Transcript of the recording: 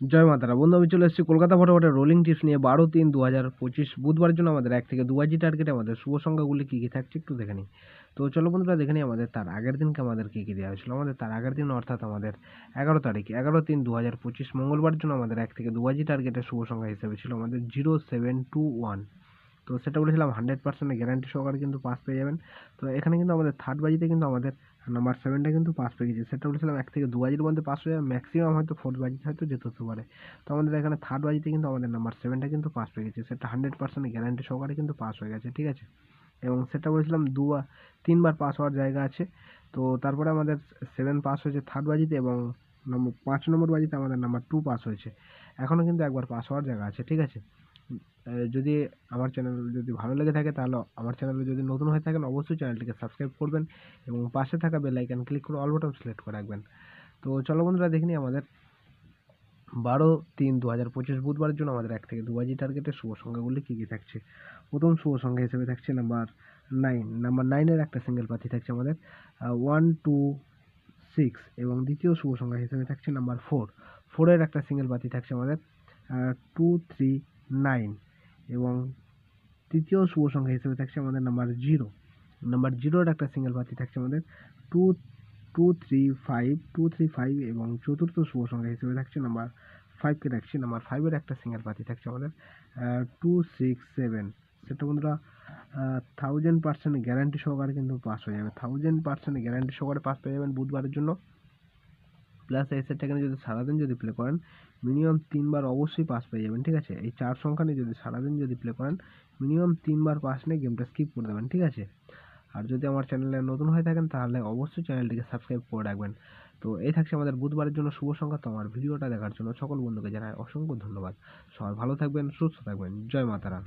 জয় মাতারা বন্ধু, আমি চলে এসেছি কলকাতা ফটোফটের রোলিং টিপস নিয়ে 12/3/2025 বুধবারের জন্য আমাদের 1 থেকে 2 বাজি টার্গেটে আমাদের শুভ সংখ্যাগুলি কী কী থাকছে একটু দেখে নিই। তো চলো বন্ধুরা দেখে নিই আমাদের তার আগের দিনকে আমাদের কী কী দেওয়া হয়েছিল। আমাদের তার আগের দিন অর্থাৎ আমাদের 11 তারিখ 11/3/2025 মঙ্গলবারের জন্য আমাদের 1 থেকে 2 বাজি টার্গেটের শুভ সংখ্যা হিসেবে ছিল আমাদের 0721। তো সেটা বলেছিলাম 100% গ্যারান্টি সহকারে কিন্তু পাস পেয়ে যাবেন। তো এখানে কিন্তু আমাদের থার্ড বাজিতে কিন্তু আমাদের নাম্বার 7টা কিন্তু পাস পেয়ে গেছে। সেটা বলেছিলাম 1 থেকে 2 বাজির মধ্যে পাস হয়ে যাবে, ম্যাক্সিমাম হয়তো ফোর্থ বাজিতে হয়তো যেতে হতে পারে। তো আমাদের এখানে থার্ড বাজিতে কিন্তু আমাদের নাম্বার 7টা কিন্তু পাস পেয়ে গেছে। সেটা 100% গ্যারান্টি সহকারে কিন্তু পাস হয়ে গেছে, ঠিক আছে? এবং সেটা বলেছিলাম 3বার পাস হওয়ার জায়গা আছে। তো তারপরে আমাদের 7 পাস হয়েছে থার্ড বাজিতে এবং 5 নম্বর বাজিতে আমাদের নাম্বার 2 পাস হয়েছে। এখনও কিন্তু একবার পাস হওয়ার জায়গা আছে, ঠিক আছে? যদি আমার চ্যানেল যদি ভালো লেগে থাকে তাহলে আমার চ্যানেলে যদি নতুন হয়ে থাকেন অবশ্যই চ্যানেলটিকে সাবস্ক্রাইব করবেন এবং পাশে থাকা বেল আইকন ক্লিক করে অল বাটন সিলেক্ট করে রাখবেন। তো চলো বন্ধুরা দেখে নিই আমাদের 12/3/2025 বুধবারের জন্য আমাদের 1 থেকে 2 বাজি টার্গেটের শুভ সংখ্যাগুলি কী কী থাকছে। প্রথম শুভ সংখ্যা হিসেবে থাকছে নাম্বার 9। নাম্বার 9 এর একটা সিঙ্গেল পাতি থাকছে আমাদের 126 এবং দ্বিতীয় শুভ সংখ্যা হিসেবে থাকছে নাম্বার 4। 4 এর একটা সিঙ্গেল পাতি থাকছে আমাদের 239 এবং তৃতীয় শুভ সংখ্যা হিসেবে থাকছে আমাদের নাম্বার 0। নাম্বার 0 এর একটা সিঙ্গেল পাতি থাকছে আমাদের 235 এবং চতুর্থ শুভ সংখ্যা হিসেবে থাকছে নাম্বার 5 কে রাখছি। নাম্বার 5 এর একটা সিঙ্গেল পাতি থাকছে আমাদের 267। সেটা বন্ধুরা 1000% গ্যারান্টি সহকারে কিন্তু পাস হয়ে যাবে। 1000% গ্যারান্টি সহকারে পাস পেয়ে যাবেন বুধবারের জন্য। প্লাস এই সেটটাকে যদি সারাদিন যদি প্লে করেন মিনিমাম 3 বার অবশ্যই পাস পেয়ে যাবেন, ঠিক আছে? এই 4 সংখ্যা নিয়ে যদি সারাদিন যদি প্লে করেন মিনিমাম 3 বার পাস নিয়ে গেমটা স্কিপ করে দেবেন, ঠিক আছে? আর যদি আমার চ্যানেলে নতুন হয়ে থাকেন তাহলে অবশ্যই চ্যানেলটিকে সাবস্ক্রাইব করে রাখবেন। তো এই থাকছে আমাদের বুধবারের জন্য শুভ সংখ্যা। তো আমার ভিডিওটা দেখার জন্য সকল বন্ধুকে জানাই অসংখ্য ধন্যবাদ। সবাই ভালো থাকবেন, সুস্থ থাকবেন। জয় মাতারা।